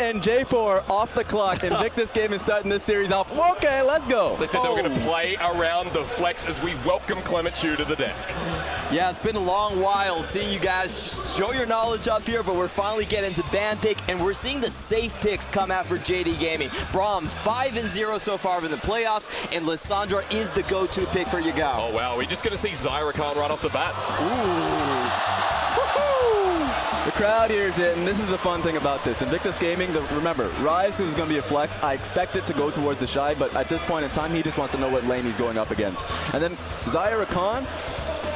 And J4 off the clock. Invictus Gaming is starting this series off. Okay, let's go. They said they were going to play around the flex as we welcome Clement to the desk. Yeah, it's been a long while seeing you guys show your knowledge up here, but we're finally getting to ban pick, and we're seeing the safe picks come out for JD Gaming. Braum 5-0 so far in the playoffs, and Lissandra is the go-to pick for Yagao. Oh wow, we're just going to see Xayah Rakan right off the bat. Ooh. The crowd hears it, and this is the fun thing about this. Invictus Gaming, remember, Ryze is going to be a flex. I expect it to go towards TheShy, but at this point in time, he just wants to know what lane he's going up against. And then Xayah Rakan,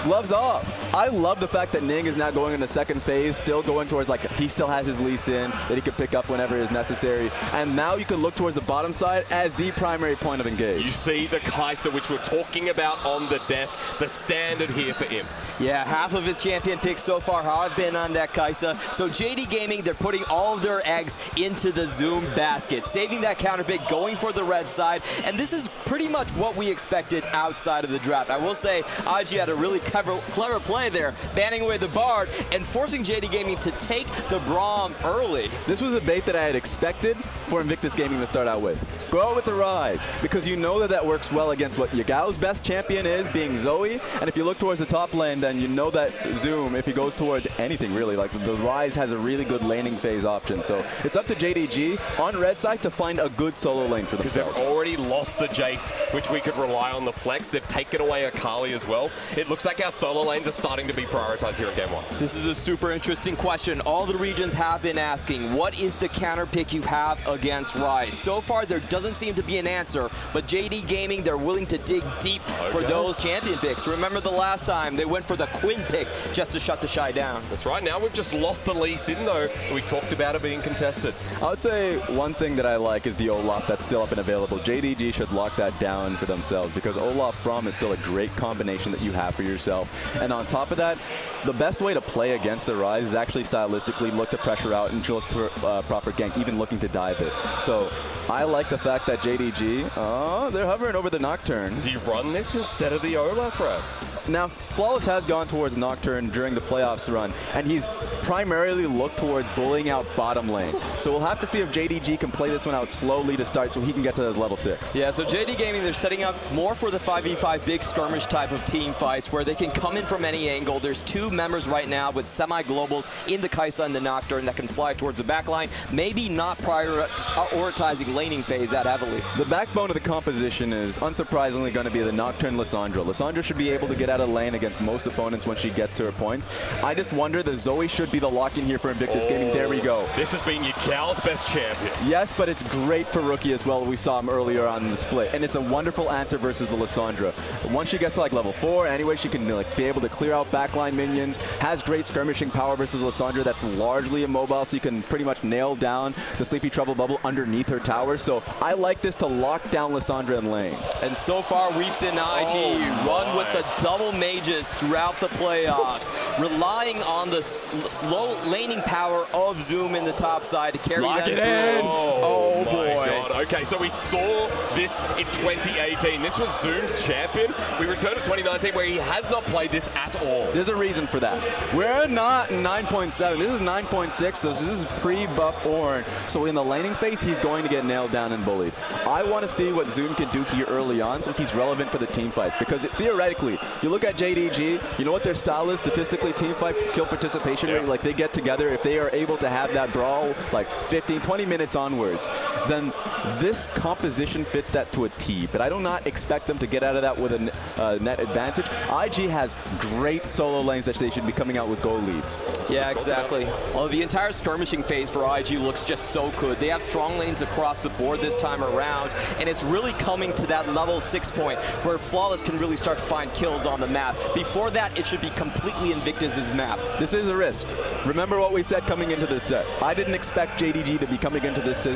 gloves off. I love the fact that Ning is now going in the second phase, still going towards, like, he still has his Lee Sin that he could pick up whenever is necessary. And now you can look towards the bottom side as the primary point of engage. You see the Kaisa, which we're talking about on the desk, the standard here for Imp. Yeah, half of his champion picks so far have been on that Kaisa. So JD Gaming, they're putting all of their eggs into the Zoom basket, saving that counter pick, going for the red side. And this is pretty much what we expected outside of the draft. I will say, IG had a really clever play there, banning away the Bard and forcing JD Gaming to take the Braum early. This was a bait that I had expected for Invictus Gaming to start out with. Go out with the Ryze, because you know that that works well against what Yagao's best champion is, being Zoe. And if you look towards the top lane, then you know that Zoom, if he goes towards anything really, like the Ryze has a really good laning phase option. So it's up to JDG on red side to find a good solo lane for themselves. Because they've already lost the Jace, which we could rely on the flex. They've taken away Akali as well. It looks like our solo lanes are starting to be prioritized here in Game 1. This is a super interesting question. All the regions have been asking, what is the counter pick you have against Ryze? So far, there doesn't seem to be an answer, but JD Gaming, they're willing to dig deep for those champion picks. Remember the last time they went for the Quinn pick just to shut TheShy down. That's right. Now we've just lost the Lee Sin, though. We talked about it being contested. I would say one thing that I like is the Olaf that's still up and available. JDG should lock that down for themselves, because Olaf Braum is still a great combination that you have for yourself. And on top of that, the best way to play against the Ryze is actually stylistically look to pressure out and look to proper gank, even looking to dive it. So I like the fact that JDG, they're hovering over the Nocturne. Do you run this instead of the Olaf for us? Now, Flawless has gone towards Nocturne during the playoffs run, and he's primarily looked towards bullying out bottom lane. So we'll have to see if JDG can play this one out slowly to start so he can get to his level 6. Yeah, so JD Gaming, they're setting up more for the 5v5 big skirmish type of team fights where they can come in from any angle. There's two members right now with semi-globals in the Kaisa and the Nocturne that can fly towards the backline, maybe not prioritizing laning phase that heavily. The backbone of the composition is unsurprisingly going to be the Nocturne Lissandra. Lissandra should be able to get out of lane against most opponents when she gets to her points. I just wonder that Zoe should be the lock-in here for Invictus Gaming. There we go. This has been Yagao's best champion. Yes, but it's great for Rookie as well. We saw him earlier on in the split, and it's a wonderful answer versus the Lissandra. Once she gets to like level 4, anyway, she can like be able to clear out backline minions, has great skirmishing power versus Lissandra that's largely immobile, so you can pretty much nail down the Sleepy Trouble bubble underneath her tower. So I like this to lock down Lissandra in lane. And so far, we've seen IG run with the double mages throughout the playoffs, relying on the slow laning power of Zoom in the top side to carry Lock them it through. in. Oh my boy. God. Okay, so we saw this in 2018. This was Zoom's champion. We returned to 2019 where he has not played this at all. There's a reason for that. We're not 9.7. This is 9.6. This is pre-buff Ornn. So in the laning phase, he's going to get nailed down and bullied. I want to see what Zoom can do here early on so he's relevant for the team fights. Because theoretically, you look at JDG, you know what their style is? Statistically, team fight kill participation rate. Like they get together, if they are able to have that brawl like 15, 20 minutes onwards, then this composition fits that to a T. But I do not expect them to get out of that with a net advantage. IG has great solo lanes that they should be coming out with goal leads. Yeah, exactly. Well, the entire skirmishing phase for IG looks just so good. They have strong lanes across the board this time around, and it's really coming to that level 6 point where Flawless can really start to find kills on the map. Before that, it should be completely Invictus's map. This is a risk. Remember what we said coming into this set. I didn't expect JDG to be coming into this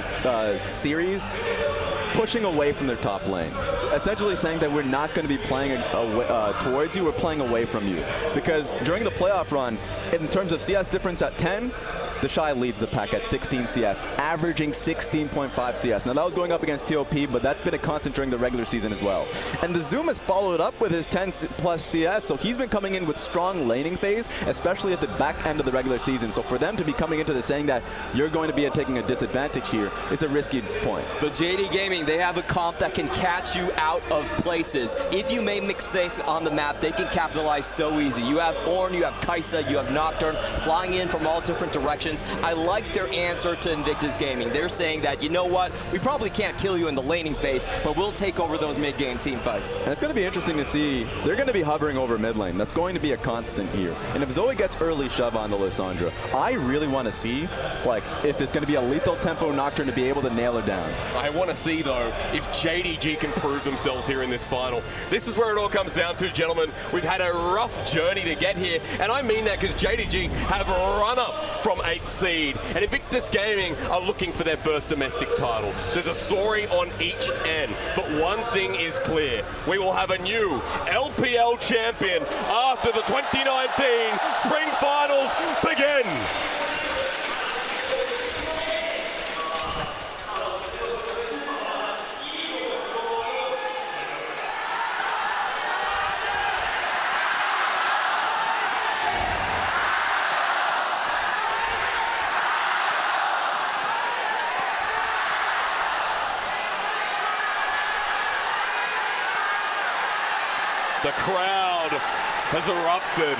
series pushing away from their top lane. Essentially saying that we're not going to be playing towards you, we're playing away from you. Because during the playoff run, in terms of CS difference at 10, TheShy leads the pack at 16 CS, averaging 16.5 CS. Now that was going up against TOP, but that's been a constant during the regular season as well. And the Zoom has followed up with his 10 plus CS, so he's been coming in with strong laning phase, especially at the back end of the regular season. So for them to be coming into this saying that you're going to be taking a disadvantage here, it's a risky point. But JD Gaming, they have a comp that can catch you out of places. If you make mistakes on the map, they can capitalize so easy. You have Ornn, you have Kaisa, you have Nocturne flying in from all different directions. I like their answer to Invictus Gaming. They're saying that, you know what, we probably can't kill you in the laning phase, but we'll take over those mid-game team fights. And it's going to be interesting to see. They're going to be hovering over mid lane. That's going to be a constant here. And if Zoe gets early shove on the Lissandra, I really want to see, like, if it's going to be a lethal tempo Nocturne to be able to nail her down. I want to see, though, if JDG can prove themselves here in this final. This is where it all comes down to, gentlemen. We've had a rough journey to get here, and I mean that because JDG have run up from 8th seed, and Invictus Gaming are looking for their first domestic title. There's a story on each end, but one thing is clear. We will have a new LPL champion after the 2019 Spring Finals begin. The crowd has erupted.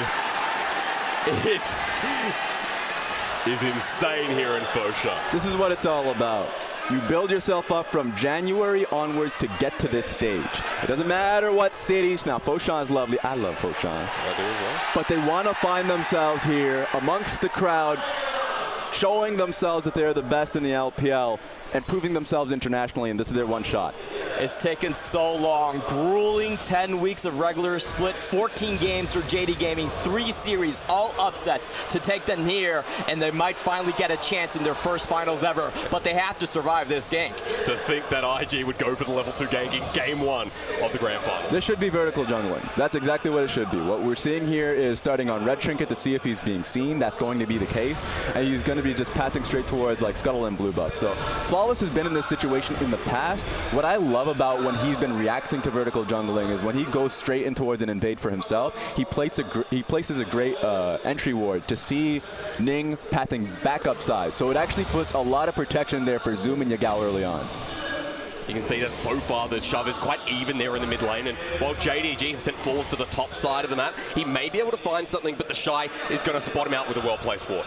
It is insane here in TheShy. This is what it's all about. You build yourself up from January onwards to get to this stage. It doesn't matter what cities. Now, Foshan is lovely. I love Foshan. I do as well. But they want to find themselves here amongst the crowd, showing themselves that they're the best in the LPL and proving themselves internationally, and this is their one shot. It's taken so long. Grueling 10 weeks of regular split, 14 games for JD Gaming, 3 series, all upsets to take them here, and they might finally get a chance in their first finals ever, but they have to survive this gank. To think that IG would go for the level 2 gank in game 1 of the grand finals. This should be vertical jungling. That's exactly what it should be. What we're seeing here is starting on Red Trinket to see if he's being seen. That's going to be the case, and he's going to be just pathing straight towards like Scuttle and Blue Buff. So Flawless has been in this situation in the past. What I love about when he's been reacting to vertical jungling is when he goes straight in towards an invade for himself, he places a great entry ward to see Ning pathing back upside. So it actually puts a lot of protection there for Zoom and Yagao early on. You can see that so far the shove is quite even there in the mid lane, and while JDG have sent Flawless to the top side of the map, he may be able to find something, but TheShy is going to spot him out with a well-placed ward.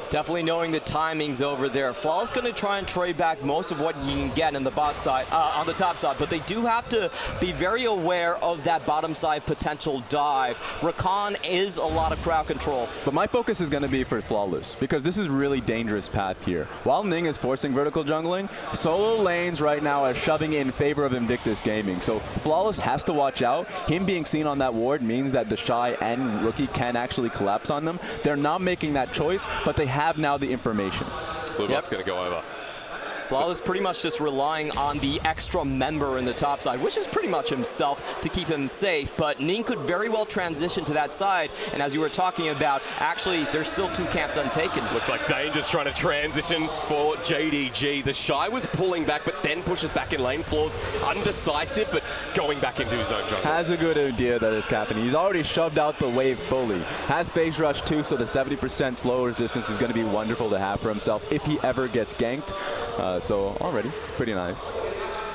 Definitely knowing the timings over there. Flawless going to try and trade back most of what he can get on the bot side, on the top side, but they do have to be very aware of that bottom side potential dive. Rakan is a lot of crowd control. But my focus is going to be for Flawless, because this is really dangerous path here. While Ning is forcing vertical jungling, solo lanes right now are shoving in favor of Invictus Gaming. So Flawless has to watch out. Him being seen on that ward means that TheShy and Rookie can actually collapse on them. They're not making that choice, but they have now the information. Blue Buff's going to go over. Flawless pretty much just relying on the extra member in the top side, which is pretty much himself to keep him safe, but Ning could very well transition to that side, and as you were talking about, actually, there's still 2 camps untaken. Looks like Danger's trying to transition for JDG. TheShy was pulling back, but then pushes back in lane. Floors undecisive, but going back into his own jungle. Has a good idea that it's happening. He's already shoved out the wave fully. Has phase rush too, so the 70% slow resistance is going to be wonderful to have for himself if he ever gets ganked. So already pretty nice.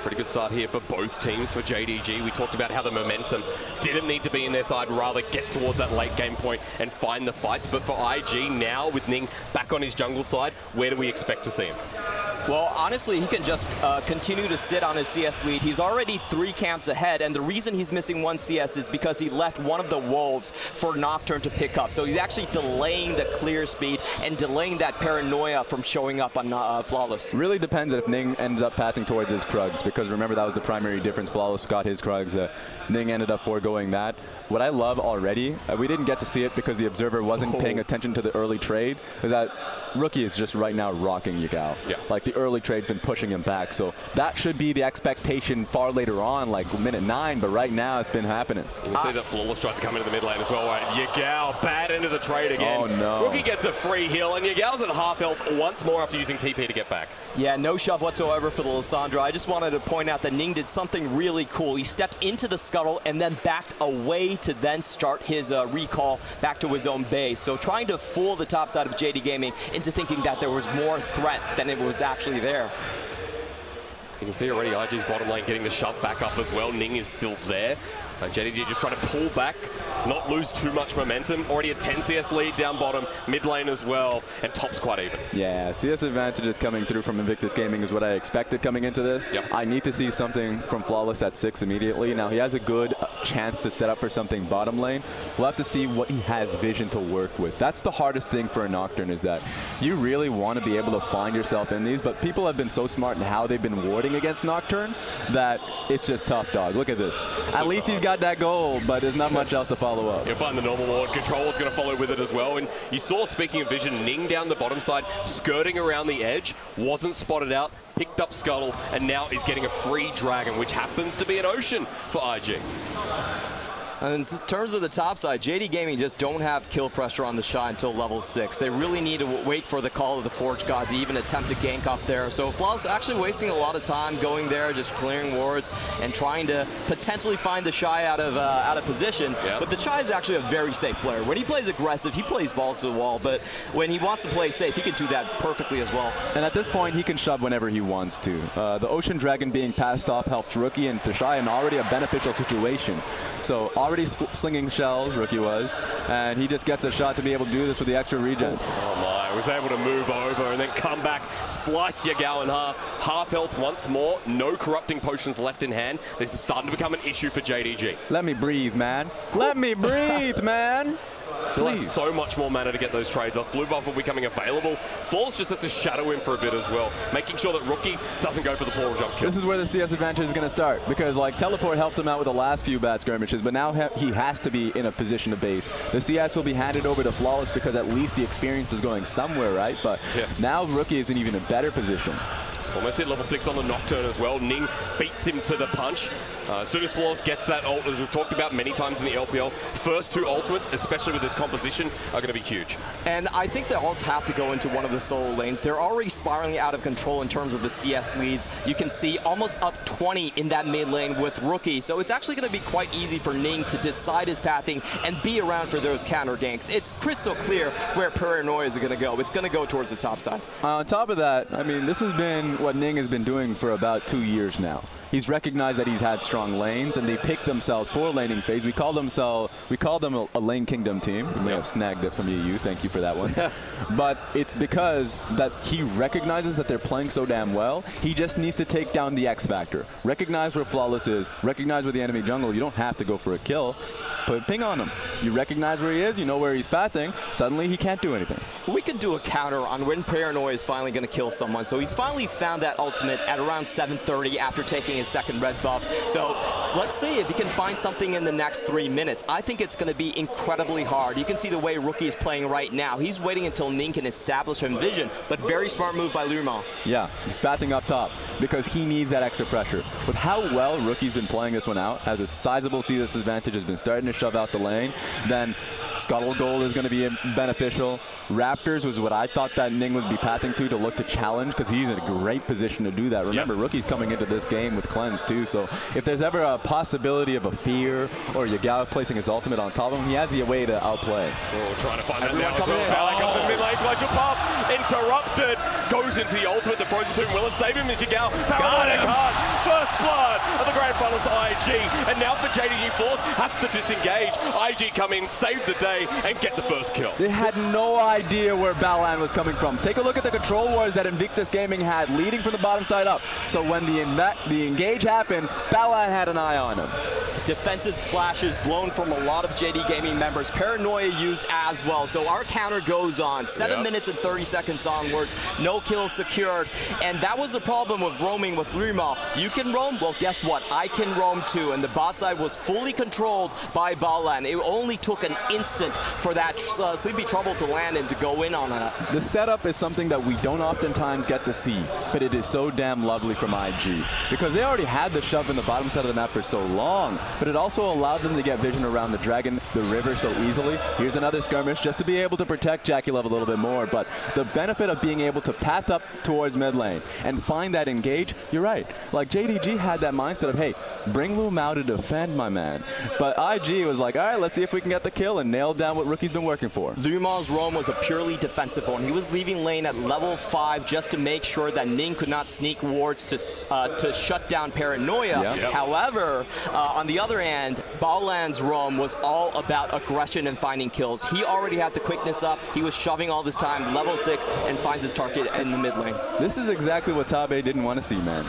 Pretty good start here for both teams. For JDG, we talked about how the momentum didn't need to be in their side, rather get towards that late game point and find the fights. But for IG now, with Ning back on his jungle side, where do we expect to see him? Well, honestly, he can just continue to sit on his CS lead. He's already 3 camps ahead, and the reason he's missing 1 CS is because he left one of the Wolves for Nocturne to pick up. So he's actually delaying the clear speed and delaying that paranoia from showing up on Flawless. Really depends if Ning ends up pathing towards his Krugs, because remember that was the primary difference. Flawless got his Krugs. Ning ended up foregoing that. What I love already, we didn't get to see it because the Observer wasn't paying attention to the early trade, is that Rookie is just right now rocking Yagao. Yeah. Like the early trade's been pushing him back, so that should be the expectation far later on, like minute 9, but right now it's been happening. You can see that Flawless tries to come into the mid lane as well, right? Yagao, bad end of the trade again. Oh, no. Rookie gets a free heal, and Yagao's at half health once more after using TP to get back. Yeah, no shove whatsoever for the Lissandra. I just wanted to point out that Ning did something really cool. He stepped into the scuttle and then backed away to then start his recall back to his own base. So trying to fool the top side of JD Gaming into thinking that there was more threat than it was actually there. You can see already IG's bottom lane getting the shove back up as well. Ning is still there. JDG just trying to pull back, not lose too much momentum. Already a 10 CS lead down bottom, mid lane as well, and top's quite even. Yeah, CS advantages coming through from Invictus Gaming is what I expected coming into this. Yep. I need to see something from Flawless at 6 immediately. Now, he has a good chance to set up for something bottom lane. We'll have to see what he has vision to work with. That's the hardest thing for a Nocturne, is that you really want to be able to find yourself in these, but people have been so smart in how they've been warding against Nocturne that it's just tough, dog. Look at this. At least he's got that goal, but there's not much else to follow up. You'll find the normal ward. Control ward's going to follow with it as well. And you saw, speaking of vision, Ning down the bottom side, skirting around the edge, wasn't spotted out, picked up Scuttle, and now is getting a free dragon, which happens to be an Ocean for IG. And in terms of the top side, JD Gaming just don't have kill pressure on TheShy until level 6. They really need to wait for the call of the Forge God to even attempt to gank up there. So Flawless actually wasting a lot of time going there, just clearing wards and trying to potentially find TheShy out of position. Yep. But TheShy is actually a very safe player. When he plays aggressive, he plays balls to the wall. But when he wants to play safe, he can do that perfectly as well. And at this point, he can shove whenever he wants to. The Ocean Dragon being passed off helped Rookie and TheShy in already a beneficial situation. So already slinging shells, Rookie was, and he just gets a shot to be able to do this with the extra regen. Oh my, was able to move over and then come back, slice Yagao in half. Half health once more, no corrupting potions left in hand. This is starting to become an issue for JDG. Let me breathe, man. Let me breathe, man. Still has so much more mana to get those trades off. Blue buff will be coming available. Flawless just has to shadow him for a bit as well, making sure that Rookie doesn't go for the portal jump kill. This is where the CS advantage is going to start, because like Teleport helped him out with the last few bad skirmishes, but now he has to be in a position to base. The CS will be handed over to Flawless because at least the experience is going somewhere, right? But now Rookie is in even a better position. Almost hit level 6 on the Nocturne as well. Ning beats him to the punch. As soon as Flawless gets that ult, as we've talked about many times in the LPL, first 2 ultimates, especially with this composition, are going to be huge. And I think the ults have to go into one of the solo lanes. They're already spiraling out of control in terms of the CS leads. You can see almost up 20 in that mid lane with Rookie. So it's actually going to be quite easy for Ning to decide his pathing and be around for those counter ganks. It's crystal clear where Paranoia is going to go. It's going to go towards the top side. On top of that, I mean, this has been what Ning has been doing for about 2 years now. He's recognized that he's had strong lanes, and they pick themselves for laning phase. We call them a lane kingdom team. We may have snagged it from you. Thank you for that one. But it's because that he recognizes that they're playing so damn well. He just needs to take down the X factor. Recognize where Flawless is. Recognize where the enemy jungle. You don't have to go for a kill. Put a ping on him. You recognize where he is. You know where he's pathing. Suddenly he can't do anything. We could do a counter on when Paranoia is finally going to kill someone. So he's finally found that ultimate at around 7:30 after taking his second red buff. So let's see if he can find something in the next 3 minutes. I think it's going to be incredibly hard. You can see the way Rookie is playing right now. He's waiting until Ning can establish him vision, but very smart move by LvMao. Yeah, he's pathing up top because he needs that extra pressure. With how well Rookie's been playing this one out, has a sizable CS advantage, has been starting to shove out the lane, then Scuttle Gold is going to be beneficial. Raptors was what I thought that Ning would be pathing to look to challenge, because he's in a great position to do that. Remember, Rookie's coming into this game with cleanse too, so if there's ever a possibility of a fear or Yagao placing his ultimate on top of him, he has the way to outplay. Oh, trying to find that now as well. Baolan comes in mid lane, glacial pop, interrupted, goes into the ultimate. The Frozen Tomb will it save him? Is Yagao? Baolan card, first blood of the grand finals IG, and now for JDG fourth, has to disengage. IG come in, save the day, and get the first kill. They had no idea where Baolan was coming from. Take a look at the control wars that Invictus Gaming had, leading from the bottom side up. So when the engage happened, Baolan had an eye on him. defensive flashes blown from a lot of JD Gaming members. Paranoia used as well. So our counter goes on. 7 minutes and 30 seconds onwards. No kills secured. And that was the problem with roaming with LvMao. You can roam? Well, guess what? I can roam too. And the bot side was fully controlled by Baolan. It only took an instant for that Sleepy Trouble to land and to go in on it. The setup is something that we don't oftentimes get to see, but it is so damn lovely from IG. Because they already had the shove in the bottom side of the map for so long, but it also allowed them to get vision around the dragon, the river so easily. Here's another skirmish just to be able to protect JackeyLove a little bit more, but the benefit of being able to path up towards mid lane and find that engage, you're right. Like JDG had that mindset of, hey, bring LvMao to defend, my man. But IG was like, all right, let's see if we can get the kill and nail down what Rookie's been working for. LvMao's roam was a purely defensive one. He was leaving lane at level 5 just to make sure that Ning could not sneak wards to shut down Paranoia. However, on the other hand, Baolan's roam was all about aggression and finding kills. He already had the quickness up. He was shoving all this time, level 6, and finds his target in the mid lane. This is exactly what Tabe didn't want to see, man.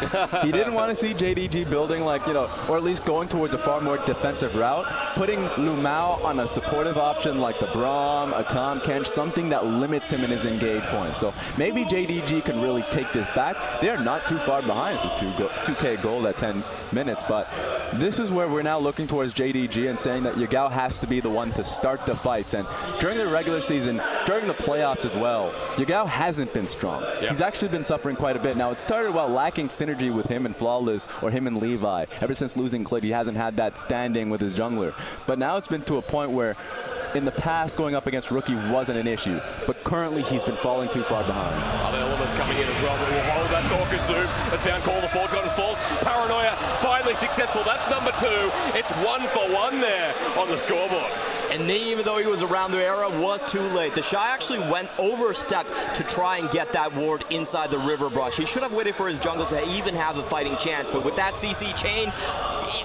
He didn't want to see JDG building like, you know, or at least going towards a far more defensive route, putting LvMao on a supportive option like the Braum, a Tom Kench, something that limits him in his engage points. So maybe JDG can really take this back. They're not too far behind. It's just 2K gold at 10 minutes, but this is where we're now looking towards JDG and saying that Yagao has to be the one to start the fights. And during the regular season, during the playoffs as well, Yagao hasn't been strong. He's actually been suffering quite a bit. Now, it started while lacking synergy with him and Flawless or him and Levi. Ever since losing Clit, he hasn't had that standing with his jungler. But now it's been to a point where in the past, going up against Rookie wasn't an issue, but currently he's been falling too far behind. Other elements coming in as well, but we'll hold that Dorcas zoom. It's found Call, the Forge Goddess falls. Paranoia finally successful. That's number 2. It's 1 for 1 there on the scoreboard. And Ning, even though he was around the era, was too late. TheShy actually overstepped to try and get that ward inside the river brush. He should have waited for his jungle to even have a fighting chance, but with that CC chain,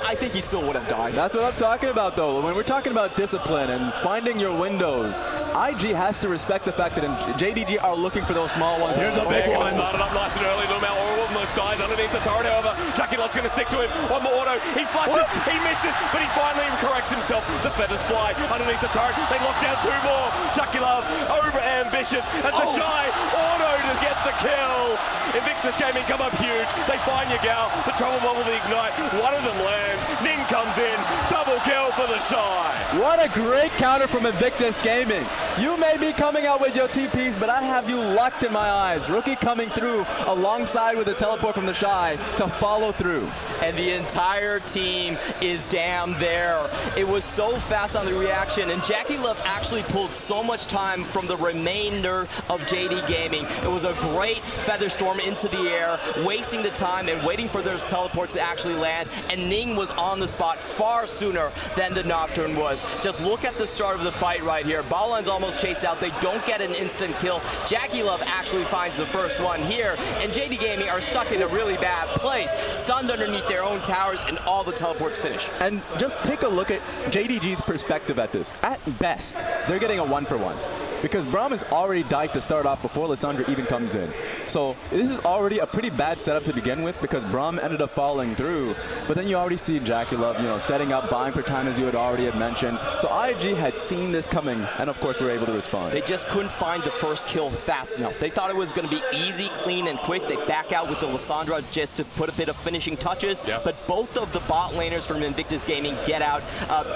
I think he still would have died. That's what I'm talking about, though. When we're talking about discipline and finding your windows, IG has to respect the fact that JDG are looking for those small ones. Here's the big one. Started up nice and early. LvMao almost dies underneath the turret, however. JackeyLove's going to stick to him. One more auto. He flushes. He misses, but he finally corrects himself. The feathers fly underneath the turret. They lock down 2 more. JackeyLove over ambitious as TheShy auto to get the kill. Invictus Gaming come up huge. They find Yagao. The trouble bubble to ignite. One of them lands. Ning comes in. Double kill for TheShy. What a great counter from Invictus Gaming. You may be coming out with your TPs, but I have you locked in my eyes. Rookie coming through alongside with a teleport from TheShy to follow through. And the entire team is damn there. It was so fast on the reaction, and JackeyLove actually pulled so much time from the remainder of JD Gaming. It was a great feather storm into the air, wasting the time and waiting for those teleports to actually land, and Ning was on the spot far sooner than the Nocturne was. Just look at the start of the fight right here. Baolan's almost chased out. They don't get an instant kill. JackeyLove actually finds the first one here, and JD Gaming are stuck in a really bad place, stunned underneath their own towers, and all the teleports finish. And just take a look at JDG's perspective at this. At best, they're getting a 1 for 1. Because Braum has already died to start off before Lissandra even comes in. So this is already a pretty bad setup to begin with because Braum ended up falling through. But then you already see JackeyLove, you know, setting up, buying for time as you had already mentioned. So IG had seen this coming, and of course were able to respond. They just couldn't find the first kill fast enough. They thought it was going to be easy, clean, and quick. They back out with the Lissandra just to put a bit of finishing touches. But both of the bot laners from Invictus Gaming get out.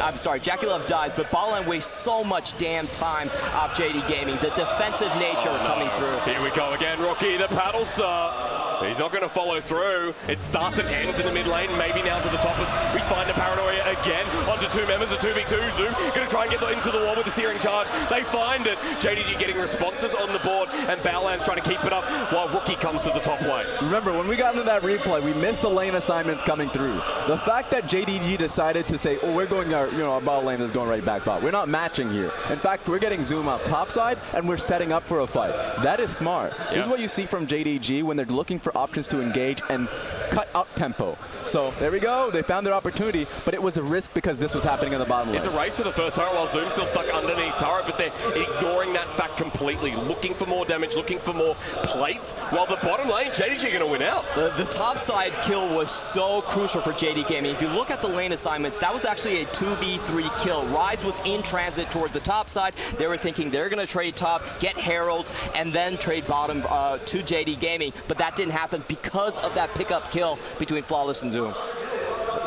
I'm sorry, JackeyLove dies, but Baolan wastes so much damn time off JD Gaming. The defensive nature coming through. Here we go again, Rookie, the paddle star. He's not going to follow through. It starts and ends in the mid lane, maybe now to the top. We find the Paranoia again onto 2 members, a 2v2. Zoom going to try and get into the wall with the searing charge. They find it. JDG getting responses on the board, and Baolan's trying to keep it up while Rookie comes to the top lane. Remember, when we got into that replay, we missed the lane assignments coming through. The fact that JDG decided to say, oh, we're going, our bot lane is going right back bot. We're not matching here. In fact, we're getting Zoom up topside, and we're setting up for a fight. That is smart. This is what you see from JDG when they're looking for for options to engage and cut up tempo. So there we go. They found their opportunity, but it was a risk because this was happening in the bottom lane. It's a race for the first turret while Zoom's still stuck underneath turret, but they're ignoring that fact completely, looking for more damage, looking for more plates, while the bottom lane, JDG going to win out. The top side kill was so crucial for JD Gaming. If you look at the lane assignments, that was actually a 2v3 kill. Ryze was in transit toward the top side. They were thinking they're going to trade top, get Herald, and then trade bottom to JD Gaming, but that didn't happen because of that pickup kill between Flawless and Zoom.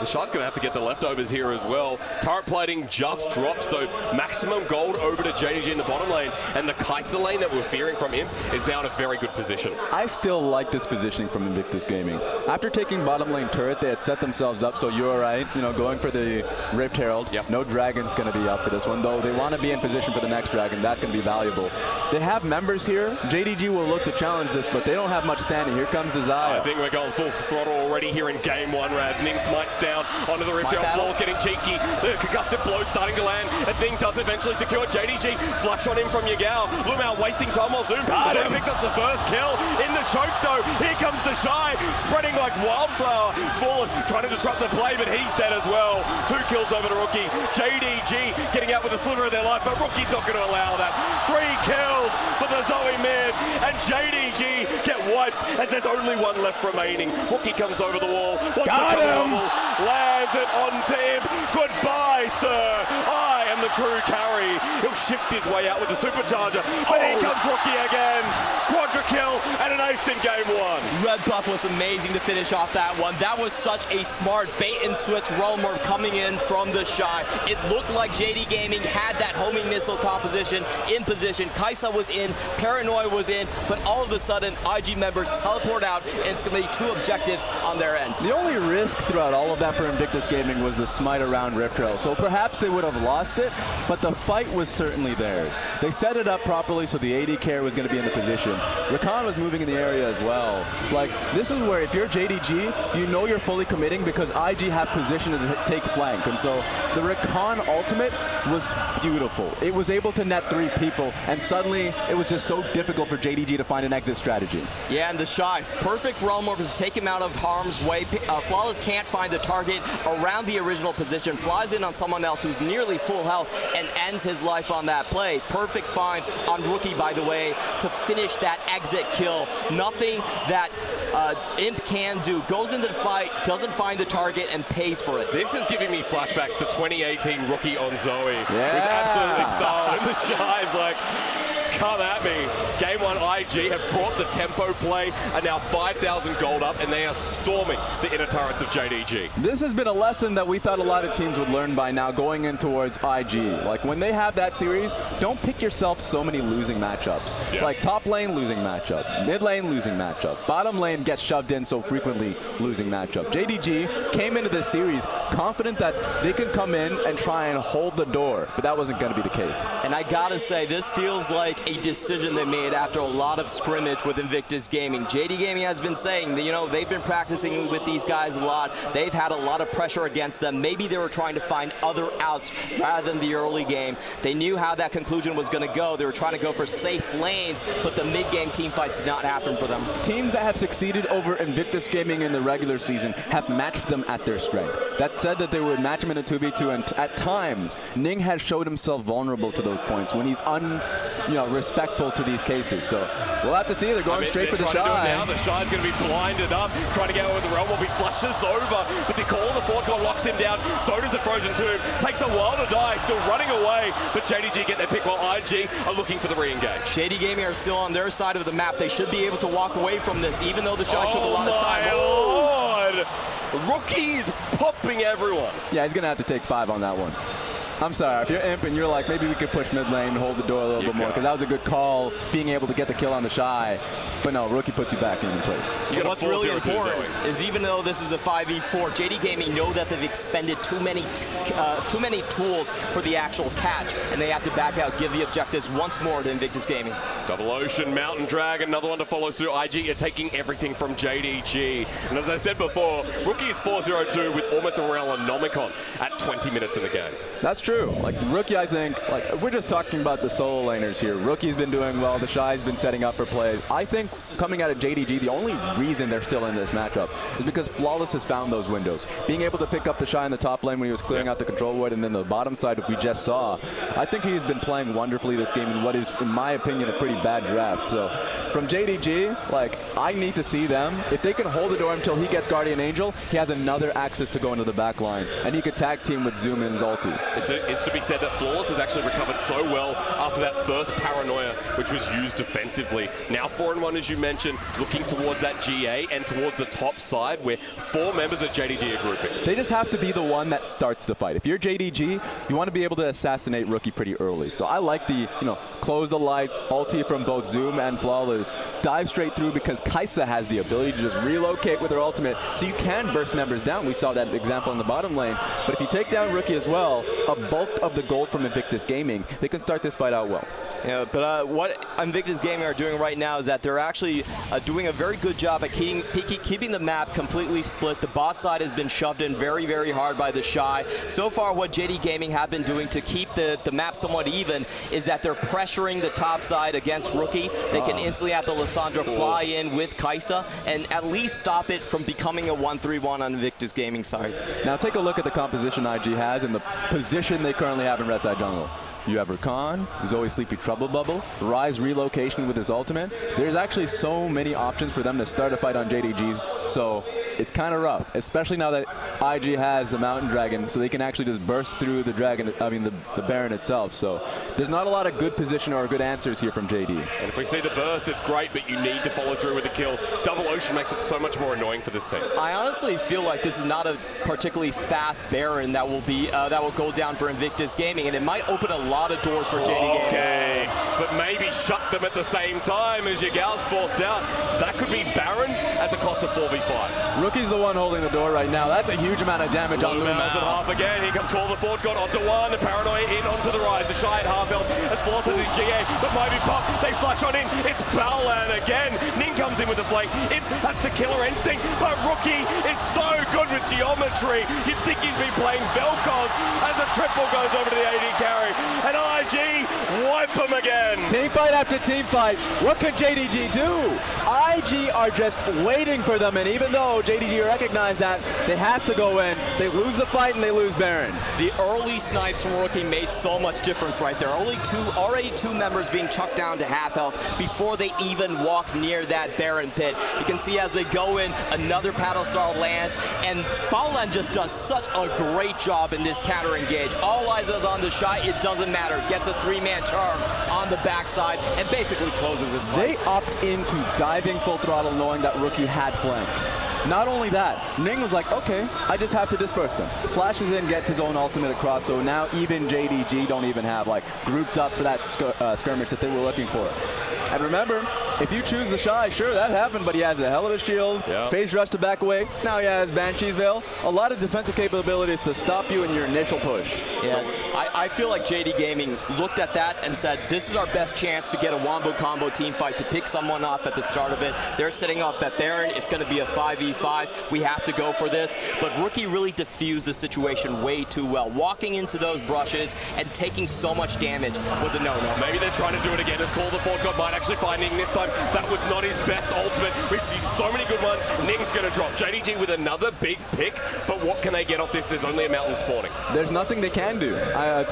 TheShy's going to have to get the leftovers here as well. Turret plating just dropped, so maximum gold over to JDG in the bottom lane, and the Kaisa lane that we're fearing from him is now in a very good position. I still like this positioning from Invictus Gaming. After taking bottom lane turret, they had set themselves up, so you're right, you know, going for the Rift Herald. Yep. No Dragon's going to be up for this one, though they want to be in position for the next Dragon. That's going to be valuable. They have members here. JDG will look to challenge this, but they don't have much standing. Here comes the Xayah. I think we're going full throttle already here in game one, Raz. Ning smites down onto the Rift Herald floor, getting cheeky. The concussive blow starting to land as Ning does eventually secure JDG. Flush on him from Yagao. LvMao wasting time while Zoom picked up the first kill in the choke though. Here comes TheShy, spreading like wildflower. Fallen trying to disrupt the play, but he's dead as well. 2 kills over to Rookie. JDG getting out with a sliver of their life, but Rookie's not going to allow that. 3 kills for the Zoe mid, and JDG get wiped as there's only one left remaining. Rookie comes over the wall. Got him! Lands it onto him. Goodbye, sir. I am the true carry. He'll shift his way out with the supercharger, but here comes Rookie again. Quadra kill and an ace in game one. Red buff was amazing to finish off that one. That was such a smart bait and switch roamer coming in from TheShy. It looked like JD Gaming had that homing missile composition in position. Kaisa was in, Paranoia was in, but all of a sudden IG members teleport out and it's going to be 2 objectives on their end. The only risk throughout all of that for Invictus Gaming was the smite around Rift Herald. So perhaps they would have lost it, but the fight was certainly theirs. They set it up properly so the AD carry was going to be in the position. Rakan was moving in the area as well. Like, this is where if you're JDG, you know you're fully committing because IG have position to take flank. And so the Rakan ultimate was beautiful. It was able to net 3 people, and suddenly it was just so difficult for JDG to find an exit strategy. Yeah, and TheShy, perfect realm over to take him out of harm's way. Flawless can't find the target around the original position, flies in on someone else who's nearly full health and ends his life on that play. Perfect find on Rookie, by the way, to finish that exit kill. Nothing that Imp can do. Goes into the fight, doesn't find the target, and pays for it. This is giving me flashbacks to 2018 Rookie on Zoe. Yeah. With absolutely style. And TheShy's like, come at me. Game 1 IG have brought the tempo play, are now 5,000 gold up, and they are storming the inner turrets of JDG. This has been a lesson that we thought a lot of teams would learn by now going in towards IG. Like, when they have that series, don't pick yourself so many losing matchups. Yeah. Like, top lane, losing matchup. Mid lane, losing matchup. Bottom lane gets shoved in so frequently, losing matchup. JDG came into this series confident that they could come in and try and hold the door, but that wasn't going to be the case. And I gotta say, this feels like a decision they made after a lot of scrimmage with Invictus Gaming. JD Gaming has been saying that, you know, they've been practicing with these guys a lot. They've had a lot of pressure against them. Maybe they were trying to find other outs rather than the early game. They knew how that conclusion was going to go. They were trying to go for safe lanes, but the mid-game team fights did not happen for them. Teams that have succeeded over Invictus Gaming in the regular season have matched them at their strength. That said that they would match them in a 2v2, and at times, Ning has showed himself vulnerable to those points when he's respectful to these cases. So we'll have to see. They're going straight for TheShy. TheShy's going to be blinded up, trying to get over the realm. He flushes over, but the call of the fourth one locks him down. So does the Frozen Tomb. Takes a while to die, still running away, but JDG get their pick while IG are looking for the re-engage. JD Gaming are still on their side of the map. They should be able to walk away from this, even though TheShy took a lot of time. Oh my lord! Rookie's popping everyone. Yeah, he's going to have to take 5 on that one. I'm sorry, if you're Imp and you're like, maybe we could push mid lane and hold the door a little bit more, because that was a good call, being able to get the kill on TheShy. But no, Rookie puts you back in place. What's really important is, even though this is a 5v4, JD Gaming know that they've expended too many tools for the actual catch, and they have to back out, give the objectives once more to Invictus Gaming. Double Ocean, Mountain Dragon, another one to follow suit. IG are taking everything from JDG. And as I said before, Rookie is 4-0-2 with almost a Realonomicon at 20 minutes in the game. That's true. true. Like, Rookie, I think, like, if we're just talking about the solo laners here, Rookie's been doing well, TheShy's been setting up for plays. I think coming out of JDG, the only reason they're still in this matchup is because Flawless has found those windows. Being able to pick up TheShy in the top lane when he was clearing out the control ward, and then the bottom side, we just saw. I think he's been playing wonderfully this game in what is, in my opinion, a pretty bad draft. So from JDG, like, I need to see them. If they can hold the door until he gets Guardian Angel, he has another access to go into the back line, and he could tag team with Zoom and his ulti. It's to be said that Flawless has actually recovered so well after that first paranoia, which was used defensively. Now 4-1, as you mentioned, looking towards that GA and towards the top side where 4 members of JDG are grouping. They just have to be the one that starts the fight. If you're JDG, you want to be able to assassinate Rookie pretty early. So I like the, close the lights, ulti from both Zoom and Flawless, dive straight through because Kaisa has the ability to just relocate with her ultimate, so you can burst members down. We saw that example in the bottom lane. But if you take down Rookie as well, a bulk of the gold from Invictus Gaming, they can start this fight out well. Yeah, but what Invictus Gaming are doing right now is that they're actually doing a very good job at keeping the map completely split. The bot side has been shoved in very, very hard by TheShy. So far, what JD Gaming have been doing to keep the map somewhat even is that they're pressuring the top side against Rookie. They can instantly have the Lissandra fly in with Kaisa and at least stop it from becoming a 1-3-1 on Invictus Gaming side. Now take a look at the composition IG has and the position they currently have in red side jungle. You have Rakan, Zoe Sleepy Trouble Bubble, Ryze relocation with his ultimate. There's actually so many options for them to start a fight on JDG's, so it's kind of rough, especially now that IG has a Mountain Dragon, so they can actually just burst through the dragon, the Baron itself. So there's not a lot of good position or good answers here from JD. And if we see the burst, it's great, but you need to follow through with the kill. Double Ocean makes it so much more annoying for this team. I honestly feel like this is not a particularly fast Baron that will be that will go down for Invictus Gaming, and it might open a lot of doors for JD Gaming. Okay, but maybe shut them at the same time as Yagao's forced out. That could be Baron at the cost of 4v5. Rookie's the one holding the door right now. That's a huge amount of damage on LvMao's at half again. Here comes Call the Forge God onto one. The Paranoia in onto the Ryze. TheShy at half health as Flawless has his GA, but might be popped. They flash on in. It's Baolan again. Ning comes in with the flank. It has the killer instinct, but Rookie is so good with geometry. You'd think he's been playing Vel'Koz as the triple goes over to the AD carry. And IG wipe them again. Team fight after team fight. What can JDG do? IG are just waiting for them, and even though JDG recognize that they have to go in, they lose the fight and they lose Baron. The early snipes from Rookie made so much difference right there. Already two members being chucked down to half health before they even walk near that Baron pit. You can see as they go in, another paddle star lands, and Baolan just does such a great job in this counter engage. All eyes is on TheShy. It doesn't matter. Gets a 3-man charm on the backside and basically closes this fight. They opt into diving full throttle knowing that Rookie had flank. Not only that, Ning was like, okay, I just have to disperse them. Flashes in, gets his own ultimate across, so now even JDG don't even have like grouped up for that skirmish that they were looking for. And remember, if you choose TheShy, sure, that happened, but he has a hell of a shield, phase rush to back away, now he has Banshee's Veil, a lot of defensive capabilities to stop you in your initial push. Yeah, so I feel like JD Gaming looked at that and said, this is our best chance to get a wombo combo team fight, to pick someone off at the start of it. They're setting up that Baron, it's going to be a 5v5, we have to go for this, but Rookie really diffused the situation way too well. Walking into those brushes and taking so much damage was a no-no. Maybe they're trying to do it again as Call the Forge God might actually find Ning this time. That was not his best ultimate. We've seen so many good ones. Ning's going to drop. JDG with another big pick, but what can they get off this? There's only a mountain spawning. There's nothing they can do.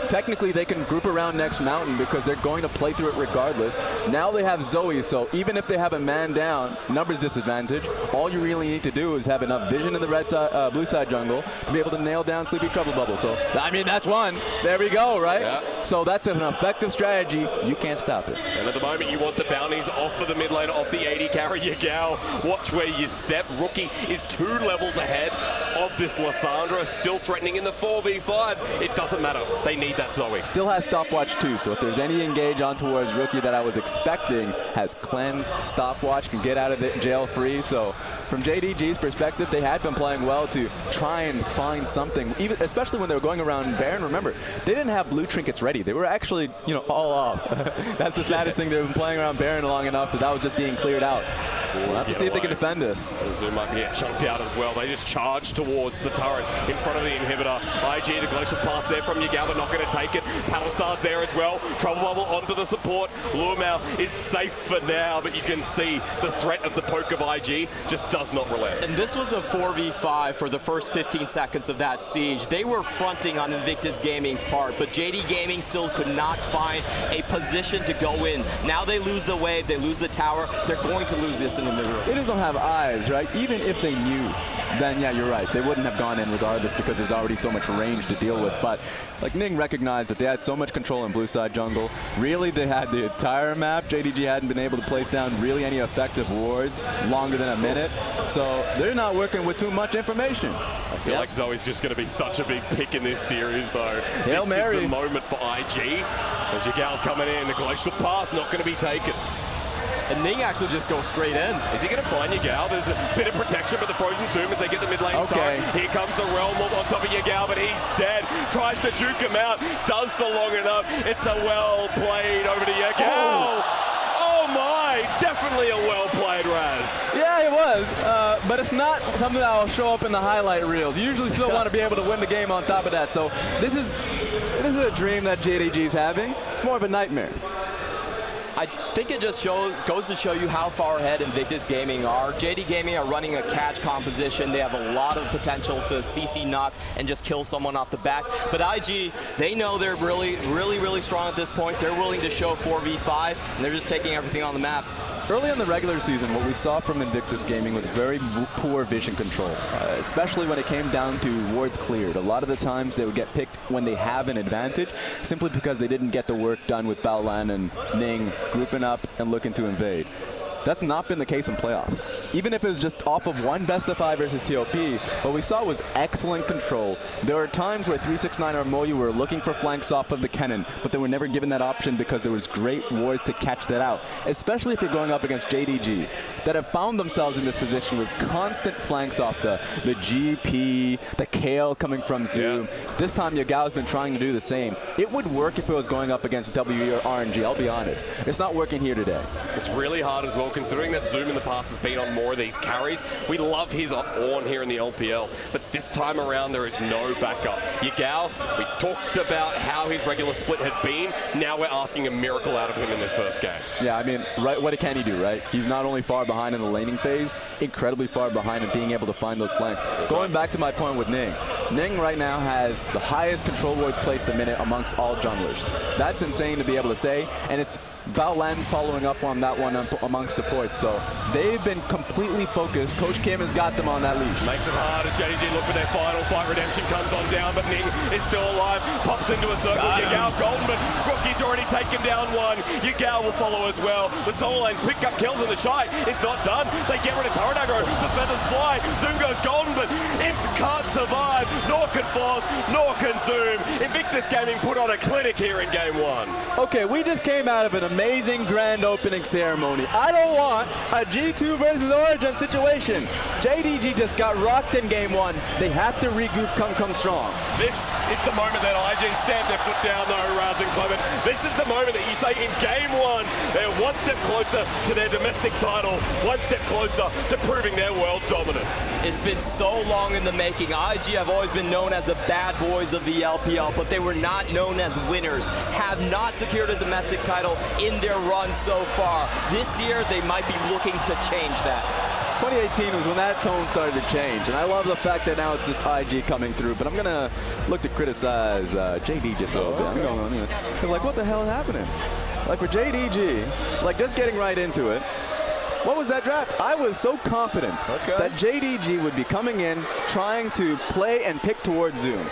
Technically, they can group around next mountain because they're going to play through it regardless. Now they have Zoe, so even if they have a man down, numbers disadvantage, all you really need to do is have enough vision in the red side, blue side jungle to be able to nail down Sleepy Trouble Bubble. So, I mean, that's one. There we go, right? Yeah. So that's an effective strategy. You can't stop it. And at the moment, you want the bounties off for the mid lane, off the AD carry. Yagao, watch where you step. Rookie is 2 levels ahead of this Lissandra, still threatening in the 4v5. It doesn't matter. They need that Zoe. Still has stopwatch too, so if there's any engage on towards Rookie that I was expecting, has cleanse, stopwatch, can get out of it jail free. So from JDG's perspective, they had been playing well to try and find something, even especially when they were going around Baron. Remember, they didn't have blue trinkets ready. They were actually, all off. That's the saddest thing. They've been playing around Baron long enough that was just being cleared out. We'll have to see if they can defend this. Zoom might get chunked out as well. They just charge towards the turret in front of the inhibitor. IG, the glacial pass there from Yagao, but not going to take it. Paddle Star's there as well. Trouble Bubble onto the support. LvMao is safe for now, but you can see the threat of the poke of IG just does not relent. And this was a 4v5 for the first 15 seconds of that siege. They were fronting on Invictus Gaming's part, but JD Gaming still could not find a position to go in. Now they lose the wave, they lose the tower, they're going to lose this in the middle. They just don't have eyes, right? Even if they knew, then yeah, you're right. They wouldn't have gone in regardless because there's already so much range to deal with. But like Ning recognized that they had so much control in blue side jungle. Really, they had the entire map. JDG hadn't been able to place down really any effective wards longer than a minute. So they're not working with too much information. I feel like Zoe's just going to be such a big pick in this series, though. Hail Mary. This is the moment for IG. As Yagao's coming in, the glacial path not going to be taken. And Ning actually just goes straight in. Is he going to find Yagao? There's a bit of protection, but the Frozen Tomb as they get the mid lane Okay. turret. Here comes the Realm on top of Yagao, but he's dead. Tries to juke him out. Does for long enough. It's a well played over to Yagao. Oh my! Definitely a well played, Raz. Yeah, it was, but it's not something that will show up in the highlight reels. You usually still want to be able to win the game on top of that. So this is a dream that JDG's having. It's more of a nightmare. I think it just goes to show you how far ahead Invictus Gaming are. JD Gaming are running a catch composition. They have a lot of potential to CC knock and just kill someone off the back. But IG, they know they're really strong at this point. They're willing to show 4v5, and they're just taking everything on the map. Early in the regular season, what we saw from Invictus Gaming was very poor vision control, especially when it came down to wards cleared. A lot of the times they would get picked when they have an advantage, simply because they didn't get the work done with Baolan and Ning grouping up and looking to invade. That's not been the case in playoffs. Even if it was just off of one best of 5 versus TOP, what we saw was excellent control. There were times where 369 or Moyu were looking for flanks off of the cannon, but they were never given that option because there was great wards to catch that out, especially if you're going up against JDG, that have found themselves in this position with constant flanks off the GP, the KL coming from Zoom. Yeah. This time Yagao's been trying to do the same. It would work if it was going up against WE or RNG, I'll be honest. It's not working here today. It's really hard as well, considering that Zoom in the past has been on more of these carries. We love his Ornn here in the LPL, but this time around there is no backup. Yagao, we talked about how his regular split had been. Now we're asking a miracle out of him in this first game. Yeah, I mean, right, what can he do, right? He's not only far behind in the laning phase, incredibly far behind in being able to find those flanks. Going back to my point with Ning. Ning right now has the highest control wards placed a minute amongst all junglers. That's insane to be able to say, and it's Baolan following up on that one amongst support. So they've been completely focused. Coach Kim has got them on that leash. Makes it hard as JDG look for their final fight. Redemption comes on down, but Ning is still alive. Pops into a circle. Yagao golden, but Rookie's already taken down one. Yagao will follow as well. The solo lanes pick up kills on TheShy. It's not done. They get rid of turret aggro. The feathers fly. Zoom goes golden, but Imp can't survive. Nor can Foz, nor can Zoom. Invictus Gaming put on a clinic here in game 1. Okay, we just came out of an amazing grand opening ceremony. I don't want a G2 versus Origin situation. JDG just got rocked in game 1. They have to regroup, come strong. This is the moment that IG stamp their foot down though, Ryze and Clement. This is the moment that you say in game 1, they're one step closer to their domestic title, one step closer to proving their world dominance. It's been so long in the making. IG have always been known as the bad boys of the LPL, but they were not known as winners. Have not secured a domestic title in their run so far. This year, they might be looking to change that. 2018 was when that tone started to change, and I love the fact that now it's just IG coming through, but I'm going to look to criticize JD just a little bit. I'm going, like, what the hell is happening? Like, for JDG, like, just getting right into it, what was that draft? I was so confident that JDG would be coming in, trying to play and pick towards Zoom.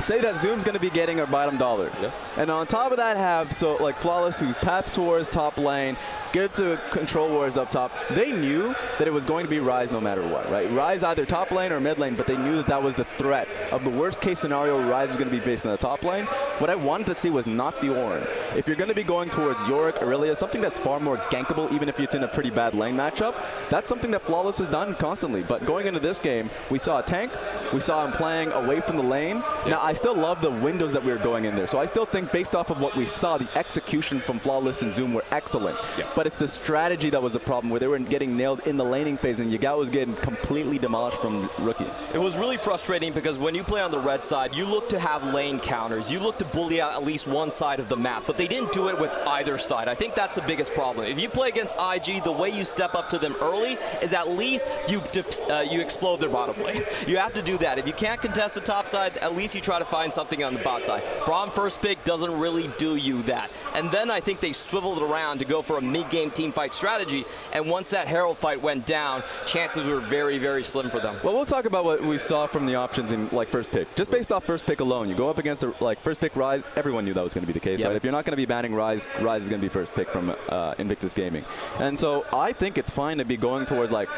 Say that Zoom's going to be getting our bottom dollar. Yeah. And on top of that have, so like Flawless, who paths towards top lane, get to control wars up top. They knew that it was going to be Ryze no matter what, right? Ryze either top lane or mid lane, but they knew that that was the threat of the worst case scenario. Ryze is going to be based on the top lane. What I wanted to see was not the Ornn. If you're going to be going towards Yorick, Aurelia, something that's far more gankable, even if it's in a pretty bad lane matchup, that's something that Flawless has done constantly. But going into this game, we saw a tank. We saw him playing away from the lane. Now, I still love the windows that we were going in there. So I still think based off of what we saw, the execution from Flawless and Zoom were excellent. Yeah. But it's the strategy that was the problem, where they were getting nailed in the laning phase, and Yagao was getting completely demolished from Rookie. It was really frustrating because when you play on the red side, you look to have lane counters. You look to bully out at least one side of the map, but they didn't do it with either side. I think that's the biggest problem. If you play against IG, the way you step up to them early is at least you explode their bottom lane. You have to do that. If you can't contest the top side, at least you try to find something on the bot side. Braum first pick doesn't really do you that. And then I think they swiveled around to go for a mid-game team fight strategy, and once that Herald fight went down, chances were very, very slim for them. Well, we'll talk about what we saw from the options in like first pick. Just based off first pick alone, you go up against like first pick Ryze. Everyone knew that was going to be the case, Yep. right? If you're not going to be banning Ryze, Ryze is going to be first pick from Invictus Gaming. And so I think it's fine to be going towards like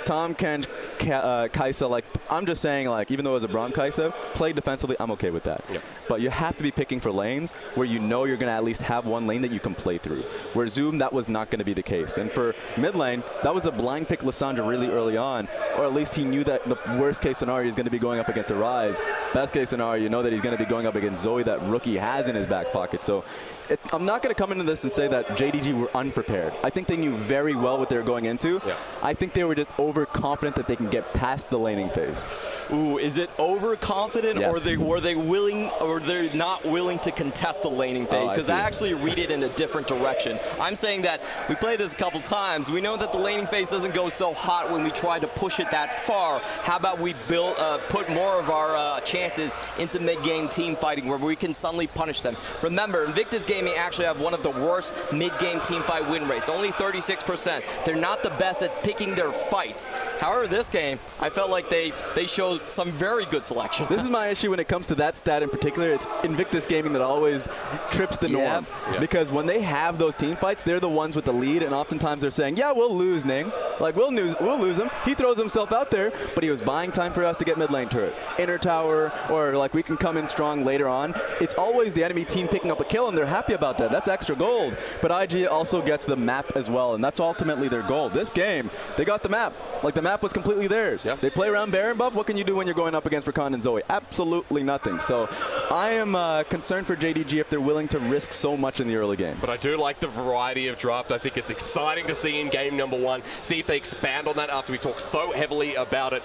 Tom, Kenj, Kaisa. Like I'm just saying, like even though it was a Braum Kaisa, play defensively, I'm okay with that. Yep. But you have to be picking for lanes where you know you're going to at least have one lane that you can play through. Where Zoom, that was not going to be the case. And for mid lane, that was a blind pick Lissandra really early on, or at least he knew that the worst case scenario is going to be going up against a Ryze. Best case scenario, you know that he's going to be going up against Zoe, that Rookie has in his back pocket. So I'm not going to come into this and say that JDG were unprepared. I think they knew very well what they were going into. Yeah. I think they were just overconfident that they can get past the laning phase. Ooh, is it overconfident, Yes. or were they willing, or they're not willing to contest the laning phase? I Because see. I actually read it in a different direction. I'm saying that we played this a couple times. We know that the laning phase doesn't go so hot when we try to push it that far. How about we put more of our chances into mid-game team fighting where we can suddenly punish them? Remember, Invictus Gaming actually have one of the worst mid-game team fight win rates, only 36%. They're not the best at picking their fights. However, this game, I felt like they showed some very good selection. This is my issue when it comes to that stat in particular. It's Invictus Gaming that always trips the norm. Yeah. Because when they have those team fights, they're the ones with the lead, and oftentimes they're saying, yeah, we'll lose, Ning. Like, we'll lose him. He throws himself out there, but he was buying time for us to get mid lane turret. Inner tower, or like we can come in strong later on. It's always the enemy team picking up a kill, and they're happy about that. That's extra gold. But IG also gets the map as well, and that's ultimately their goal. This game, they got the map. Like, the map was completely theirs. Yep. They play around Baron buff. What can you do when you're going up against Rakan and Zoe? Absolutely nothing. So I am concerned for JDG if they're willing to risk so much in the early game. But I do like the variety of draft. I think it's exciting to see in game number 1. See if they expand on that after we talk so heavily about it.